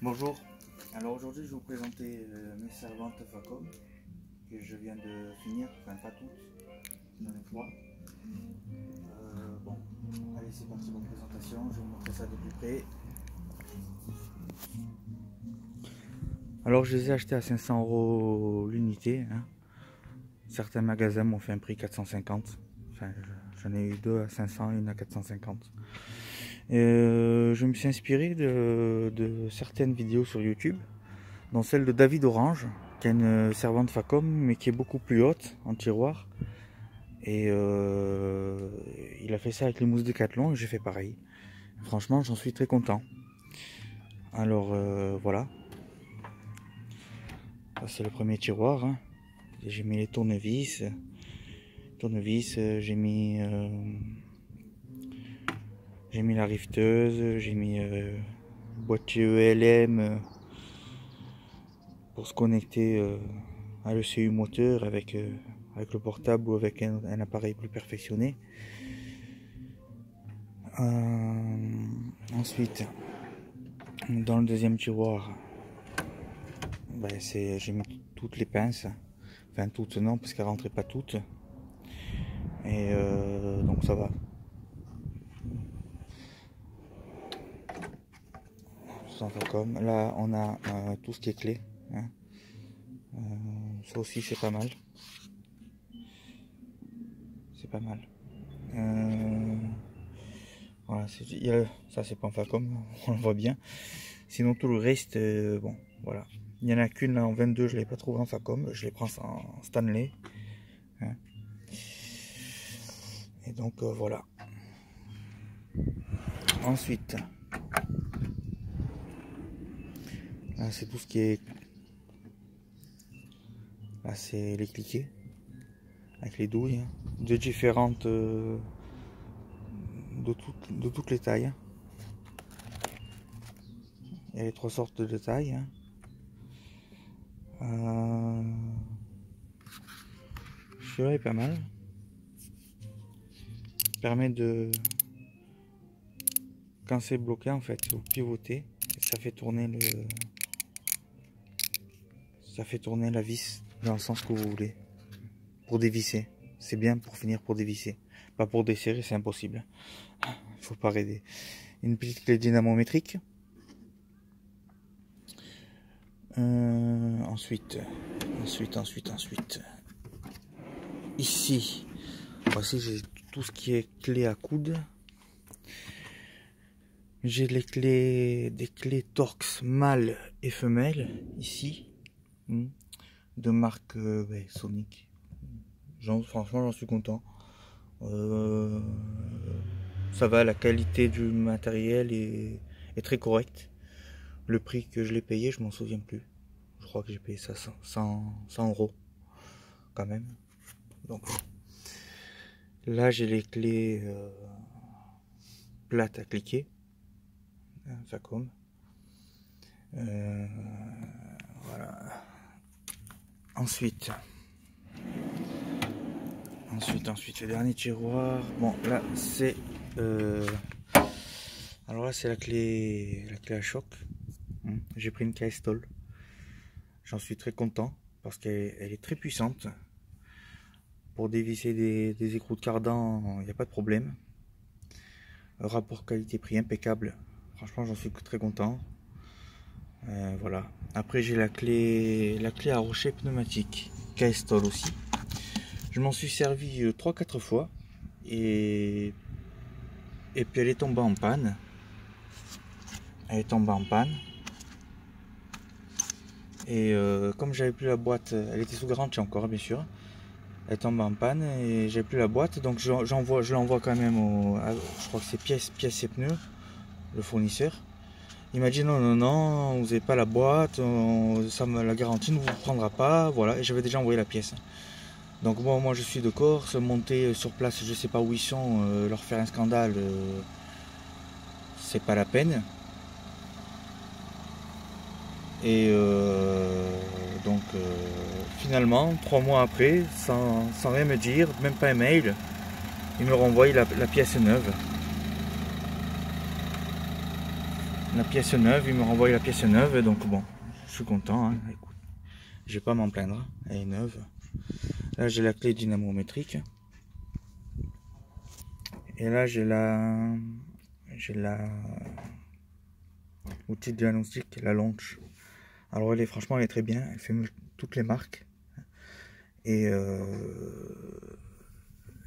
Bonjour, alors aujourd'hui je vais vous présenter mes servantes Facom que je viens de finir, enfin pas toutes, j'en ai 3. Bon, allez c'est parti pour la présentation, je vais vous montrer ça de plus près. Alors je les ai achetés à 500 € l'unité, hein. Certains magasins m'ont fait un prix 450, enfin j'en ai eu 2 à 500 et une à 450. Je me suis inspiré de certaines vidéos sur YouTube, dont celle de David Orange, qui a une servante Facom, mais qui est beaucoup plus haute en tiroir. Et il a fait ça avec les mousses Decathlon et j'ai fait pareil. Franchement, j'en suis très content. Alors voilà. Ça, c'est le premier tiroir, hein. J'ai mis les tournevis. J'ai mis la rifteuse, j'ai mis boîtier ELM pour se connecter à l'ECU moteur avec le portable ou avec un appareil plus perfectionné. Ensuite, dans le deuxième tiroir, ben j'ai mis toutes les pinces, enfin toutes non parce qu'elles rentraient pas toutes, et donc ça va. Comme là on a tout ce qui est clé, hein. Ça aussi c'est pas mal, voilà, ça c'est pas Facom, on le voit bien. Sinon tout le reste, bon voilà, il y en a qu'une là en 22, je l'ai pas trouvé en Facom, je les prends en Stanley, hein. Et donc voilà. Ensuite là c'est tout ce qui est, là c'est les cliquets avec les douilles, hein, de différentes de toutes les tailles, hein. Il y a les 3 sortes de tailles, hein. Celui-là est pas mal, permet de, quand c'est bloqué en fait, vous pivotez et ça fait tourner la vis dans le sens que vous voulez pour dévisser. C'est bien pour finir pour dévisser, pas pour desserrer, c'est impossible, il faut pas raider. Une petite clé dynamométrique. Ensuite ici voici, j'ai tout ce qui est clé à coude. J'ai des clés Torx mâle et femelle ici, de marque Sonic. Franchement j'en suis content. Ça va, la qualité du matériel est très correcte. Le prix que je l'ai payé, je m'en souviens plus. Je crois que j'ai payé ça 100 € quand même. Donc là j'ai les clés plates à cliquer, Facom. Voilà. Ensuite le dernier tiroir. Bon là c'est alors là c'est la clé à choc. J'ai pris une Keystone. J'en suis très content parce qu'elle est très puissante. Pour dévisser des écrous de cardan, il n'y a pas de problème. Rapport qualité-prix impeccable. Franchement, j'en suis très content. Voilà. Après, j'ai la clé à rocher pneumatique, Keystone aussi. Je m'en suis servi 3-4 fois et puis elle est tombée en panne. Et comme j'avais plus la boîte, elle était sous garantie encore bien sûr. Elle tombe en panne et j'ai plus la boîte, donc je l'envoie quand même je crois que c'est pièces et pneus, le fournisseur. Il m'a dit non, vous n'avez pas la boîte, la garantie ne vous prendra pas, voilà, et j'avais déjà envoyé la pièce. Donc bon, moi je suis de Corse, monter sur place, je sais pas où ils sont, leur faire un scandale, c'est pas la peine. Et donc finalement 3 mois après, sans rien me dire, même pas un mail, il me renvoie la pièce neuve. la pièce neuve, il me renvoie la pièce neuve, donc bon, je suis content, hein. Écoute, je vais pas m'en plaindre, elle est neuve. Là j'ai la clé dynamométrique, et là j'ai la outil de diagnostic, la launch. Alors franchement elle est très bien, elle fait toutes les marques, et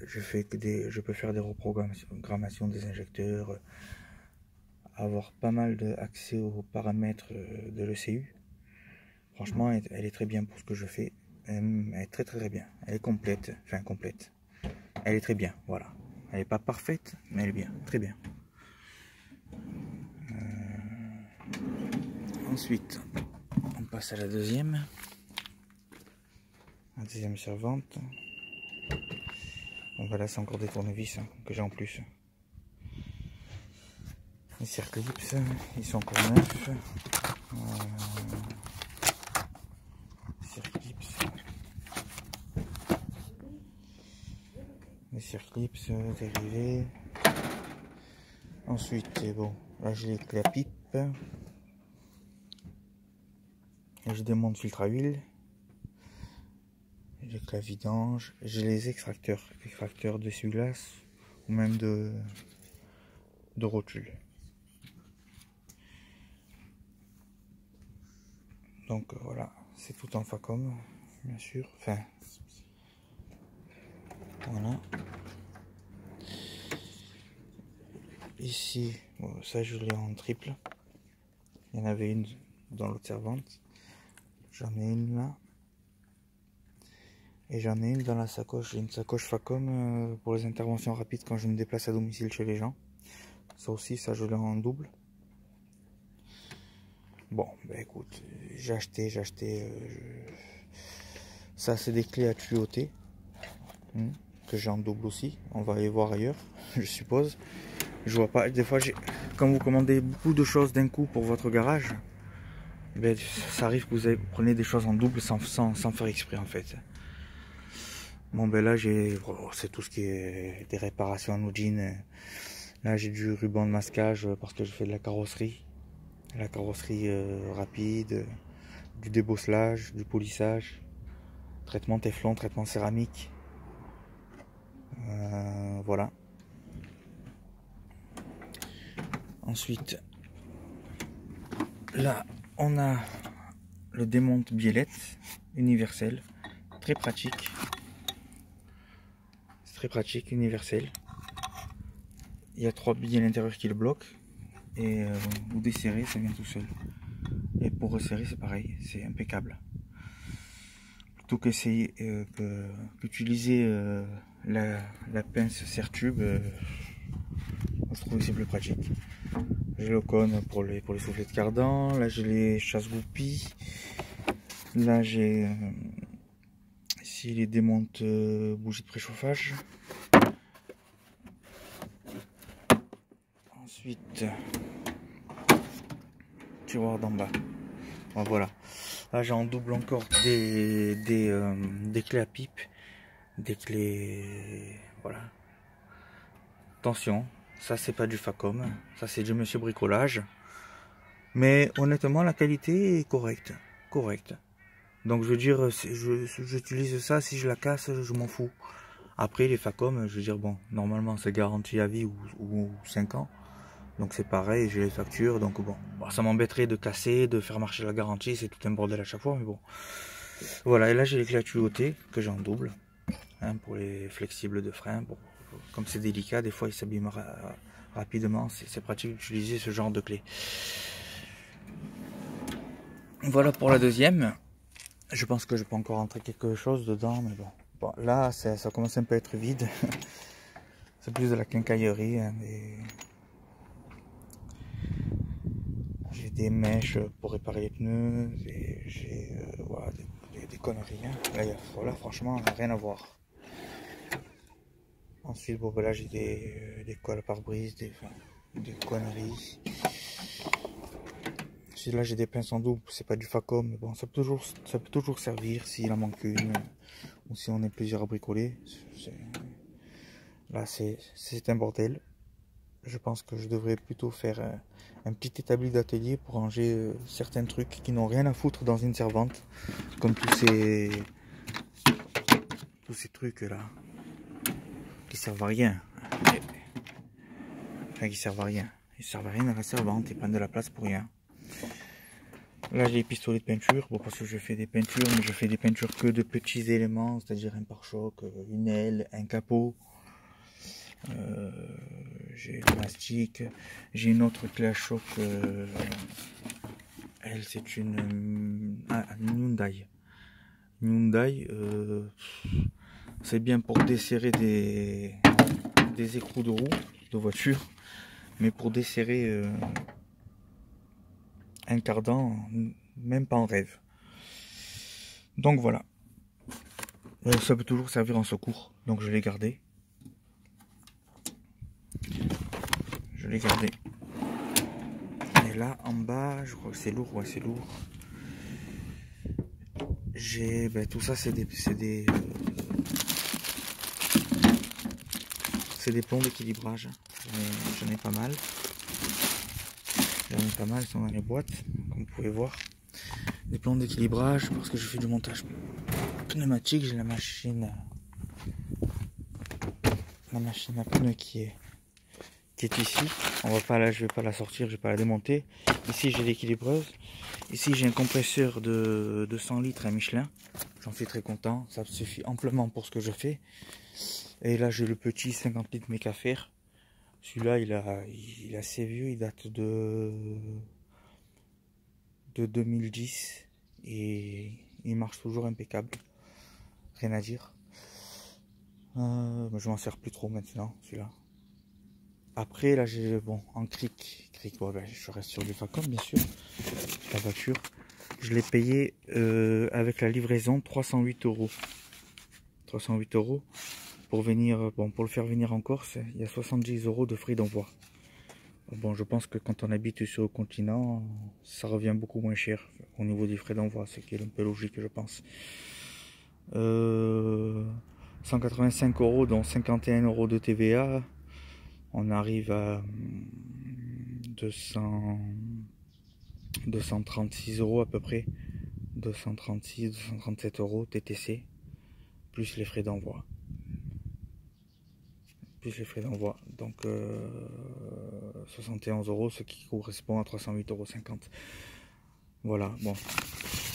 je peux faire des reprogrammations des injecteurs, avoir pas mal d'accès aux paramètres de l'ECU. Franchement, elle est très bien pour ce que je fais. Elle est très très bien. Elle est complète, enfin complète. Elle est très bien, voilà. Elle n'est pas parfaite, mais elle est bien, très bien. Ensuite, on passe à la deuxième. La deuxième servante. Donc voilà, c'est encore des tournevis hein, que j'ai en plus. Les circlips, ils sont encore neufs. Les circlips dérivés. Ensuite, bon, là j'ai les clés à pipe. Et je démonte filtre à huile. J'ai clés à vidange. J'ai les extracteurs d'essuie-glace ou même de rotule. Donc voilà, c'est tout en Facom, bien sûr. Enfin, voilà. Ici, bon, ça je l'ai en triple. Il y en avait une dans l'autre servante. J'en ai une là. Et j'en ai une dans la sacoche. J'ai une sacoche Facom pour les interventions rapides quand je me déplace à domicile chez les gens. Ça aussi, ça je l'ai en double. Bon, ben écoute, j'ai acheté. Ça, c'est des clés à tuyauter. Que j'ai en double aussi. On va aller voir ailleurs, je suppose. Je vois pas. Des fois, quand vous commandez beaucoup de choses d'un coup pour votre garage, ben, ça arrive que vous prenez des choses en double sans faire exprès en fait. Bon ben là c'est tout ce qui est des réparations en jean. Là j'ai du ruban de masquage parce que je fais de la carrosserie rapide, du débosselage, du polissage, traitement téflon, traitement céramique. Voilà. Ensuite, là on a le démonte biellette universel, très pratique. Très pratique, universel. Il y a 3 billes à l'intérieur qui le bloquent et vous desserrez, ça vient tout seul. Et pour resserrer, c'est pareil, c'est impeccable. Plutôt qu'essayer qu'utiliser la pince serre-tube, je trouve que c'est plus pratique. J'ai le cône pour les soufflets de cardan. Là j'ai les chasse-goupilles. Là j'ai ici les démontes bougies de préchauffage. Ensuite, tiroir d'en bas. Bon, voilà. Là, j'ai en double encore des clés à pipe, des clés. Voilà. Attention, ça c'est pas du Facom, ça c'est du Monsieur Bricolage. Mais honnêtement, la qualité est correcte. Donc je veux dire, j'utilise ça, si je la casse, je m'en fous. Après les Facom, je veux dire, bon, normalement c'est garanti à vie ou 5 ans. Donc c'est pareil, j'ai les factures, donc bon, ça m'embêterait de casser, de faire marcher la garantie, c'est tout un bordel à chaque fois, mais bon. Voilà, et là j'ai les clés à tuyauter, que j'ai en double, hein, pour les flexibles de frein. Bon, comme c'est délicat, des fois ils s'abîment rapidement, c'est pratique d'utiliser ce genre de clés. Voilà pour la deuxième. Je pense que je peux encore rentrer quelque chose dedans, mais bon là ça commence un peu à être vide. C'est plus de la quincaillerie, hein, j'ai des mèches pour réparer les pneus, j'ai voilà, des conneries. Hein. Là, franchement, rien à voir. Ensuite, bon, ben là, j'ai des cols pare-brise, des conneries. Ensuite, là, j'ai des pinces en double, c'est pas du Facom, mais bon, ça peut toujours servir s'il en manque une, ou si on est plusieurs à bricoler. Là, c'est un bordel. je pense que je devrais plutôt faire un petit établi d'atelier pour ranger certains trucs qui n'ont rien à foutre dans une servante, comme tous ces trucs là qui servent à rien. Enfin, qui servent à rien. Ils servent à rien dans la servante, ils prennent de la place pour rien. Là j'ai les pistolets de peinture, bon parce que je fais des peintures, mais je fais des peintures que de petits éléments, c'est-à-dire un pare-choc, une aile, un capot. J'ai le mastic, j'ai une autre clé à choc, elle c'est une Hyundai. Hyundai, c'est bien pour desserrer des écrous de roue de voiture, mais pour desserrer un cardan, même pas en rêve. Donc voilà, ça peut toujours servir en secours, donc je l'ai gardé. Et là en bas, je crois que c'est lourd, ouais c'est lourd. J'ai tout ça, c'est des plombs d'équilibrage. J'en ai pas mal. Ils sont dans les boîtes, comme vous pouvez voir. Des plombs d'équilibrage parce que je fais du montage pneumatique. J'ai la machine à pneus qui est ici. Je vais pas la sortir, je vais pas la démonter. Ici j'ai l'équilibreuse. Ici j'ai un compresseur de 100 litres à Michelin. J'en suis très content, ça suffit amplement pour ce que je fais. Et là j'ai le petit 50 litres Mecafer. Celui-là il est assez vieux, il date de 2010 et il marche toujours impeccable. Rien à dire. Je m'en sers plus trop maintenant celui-là. Après là j'ai en cric, je reste sur du Facom bien sûr. La voiture, je l'ai payé avec la livraison 308 €. 308 € pour venir, pour le faire venir en Corse, il y a 70 € de frais d'envoi. Bon, je pense que quand on habite sur le continent, ça revient beaucoup moins cher au niveau des frais d'envoi, ce qui est un peu logique, je pense. 185 €, dont 51 € de TVA. On arrive à 236 € à peu près. 236, 237 € TTC, plus les frais d'envoi. Donc 71 €, ce qui correspond à 308,50 €. Voilà, bon. De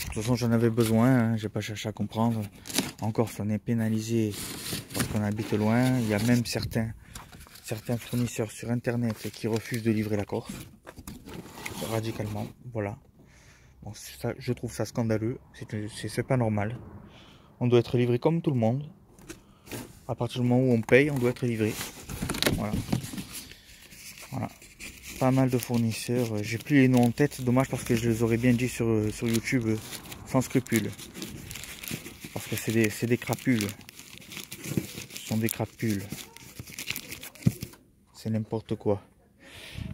toute façon, j'en avais besoin, hein, j'ai pas cherché à comprendre. En Corse, on est pénalisé parce qu'on habite loin. Il y a même certains fournisseurs sur internet qui refusent de livrer la Corse. Radicalement, voilà. Bon, ça, je trouve ça scandaleux, c'est pas normal. On doit être livré comme tout le monde. À partir du moment où on paye, on doit être livré. Voilà. Pas mal de fournisseurs. J'ai plus les noms en tête. Dommage parce que je les aurais bien dit sur YouTube sans scrupule. Parce que c'est des crapules. Ce sont des crapules. C'est n'importe quoi.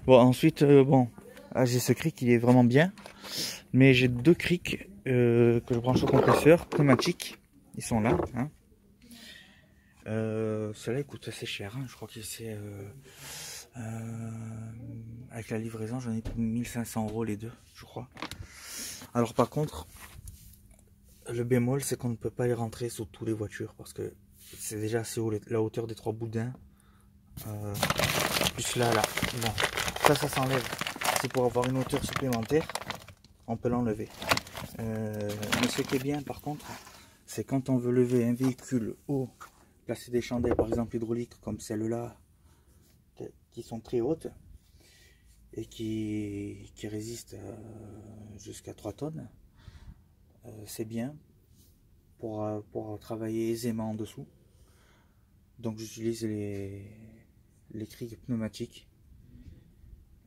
Bon, ensuite, j'ai ce cric qui est vraiment bien. Mais j'ai deux crics que je branche au compresseur pneumatique. Ils sont là. Hein. Cela coûte assez cher. Hein. Je crois que c'est avec la livraison, j'en ai pour 1500 € les deux, je crois. Alors par contre, le bémol, c'est qu'on ne peut pas les rentrer sur toutes les voitures parce que c'est déjà assez haut, la hauteur des trois boudins. Plus là, bon, ça s'enlève. C'est pour avoir une hauteur supplémentaire. On peut l'enlever. Mais ce qui est bien, par contre, c'est quand on veut lever un véhicule haut, placer des chandelles, par exemple hydrauliques, comme celle-là, qui sont très hautes et qui résistent jusqu'à 3 tonnes. C'est bien pour travailler aisément en dessous. Donc j'utilise les crics pneumatiques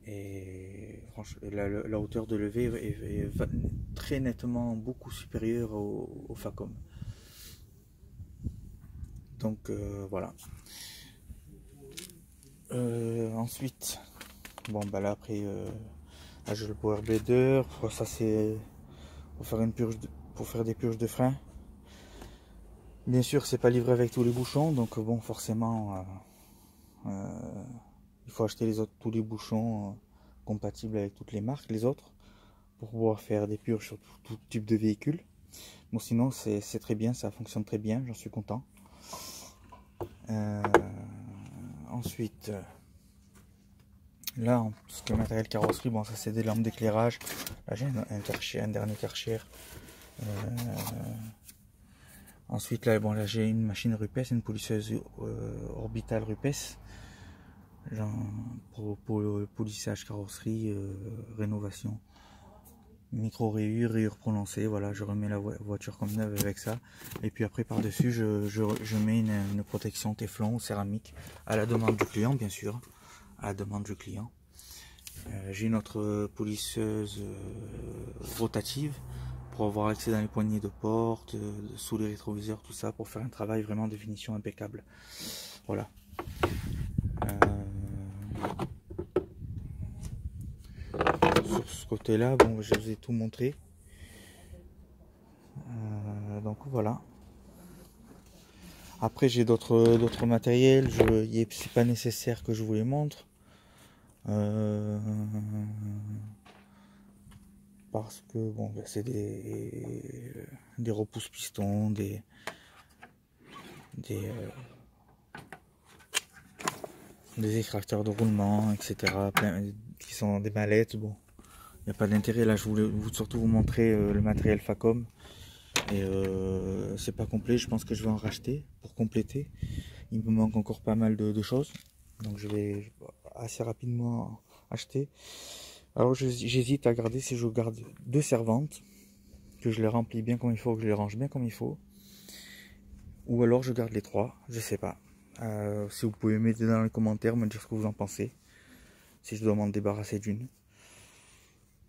et franchement la hauteur de levée est très nettement beaucoup supérieure au Facom. Donc voilà. Ensuite, là après, là j'ai le Power Blader. Ça c'est pour faire pour faire des purges de frein. Bien sûr, c'est pas livré avec tous les bouchons, donc bon, forcément, il Il faut acheter tous les bouchons compatibles avec toutes les marques, les autres, pour pouvoir faire des purges sur tout type de véhicule. Bon, sinon c'est très bien, ça fonctionne très bien, j'en suis content. Ensuite, là, en tout ce qui est matériel carrosserie, bon, ça c'est des lampes d'éclairage. Là j'ai un dernier Karcher. Ensuite, là, bon, là j'ai une machine Rupes, une polisseuse orbitale Rupes, genre pour le polissage carrosserie, rénovation, micro rayures prononcées. Voilà, je remets la voiture comme neuve avec ça. Et puis après, par dessus, je mets une protection téflon ou céramique à la demande du client, bien sûr, à la demande du client. J'ai une autre polisseuse rotative pour avoir accès dans les poignées de porte, sous les rétroviseurs, tout ça, pour faire un travail vraiment de finition impeccable. Voilà. Sur ce côté là, bon, je vous ai tout montré. Donc voilà. Après j'ai d'autres matériels, c'est pas nécessaire que je vous les montre. Parce que bon, c'est des repousse pistons, des extracteurs de roulement, etc. Qui sont dans des mallettes. Bon, il n'y a pas d'intérêt. Là, je voulais surtout vous montrer le matériel Facom. Et c'est pas complet. Je pense que je vais en racheter pour compléter. Il me manque encore pas mal de choses. Donc je vais assez rapidement acheter. Alors j'hésite à garder si je garde 2 servantes, que je les remplis bien comme il faut, que je les range bien comme il faut. Ou alors je garde les 3, je sais pas. Si vous pouvez m'aider dans les commentaires, me dire ce que vous en pensez. Si je dois m'en débarrasser d'une.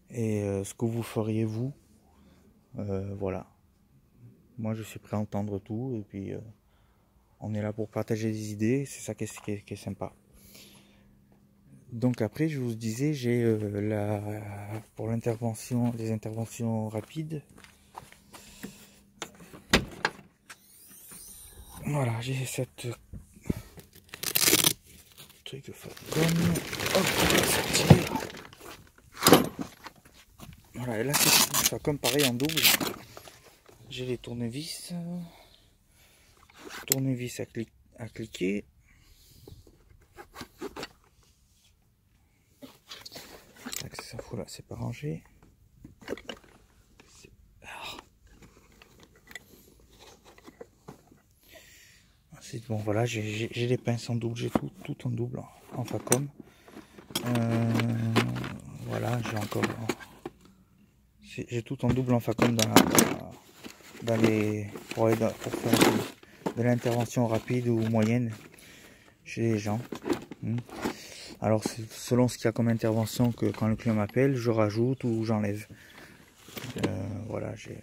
Et ce que vous feriez vous. Voilà. Moi je suis prêt à entendre tout. Et puis on est là pour partager des idées. C'est ça qui est sympa. Donc après je vous disais, j'ai pour l'intervention, les interventions rapides. Voilà, j'ai cette truc de Facom. Hop, on va sortir. Voilà, et là c'est Facom pareil en double. J'ai les tournevis. Tournevis à cliquer. Ça fout là, c'est pas rangé. Ensuite, bon voilà, j'ai les pinces en double, j'ai tout en double en Facom. Voilà, j'ai encore, j'ai tout en double en Facom pour faire de l'intervention rapide ou moyenne chez les gens. Alors c'est selon ce qu'il y a comme intervention que quand le client m'appelle, je rajoute ou j'enlève. Voilà, j'ai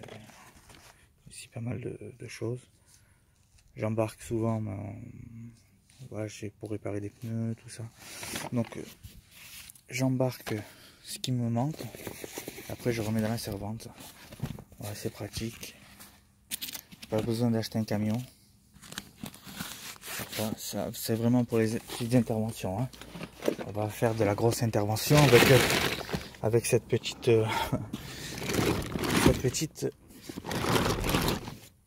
ici pas mal de choses. J'embarque souvent, voilà, pour réparer des pneus, tout ça. Donc j'embarque ce qui me manque. Après je remets dans la servante. Voilà, c'est pratique. Pas besoin d'acheter un camion. C'est vraiment pour les petites interventions. Hein. On va faire de la grosse intervention avec cette petite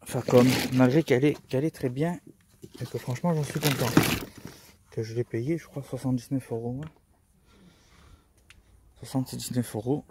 Facom, malgré qu'elle est très bien et que franchement j'en suis content. Que je l'ai payé, je crois 79 €. 79 €.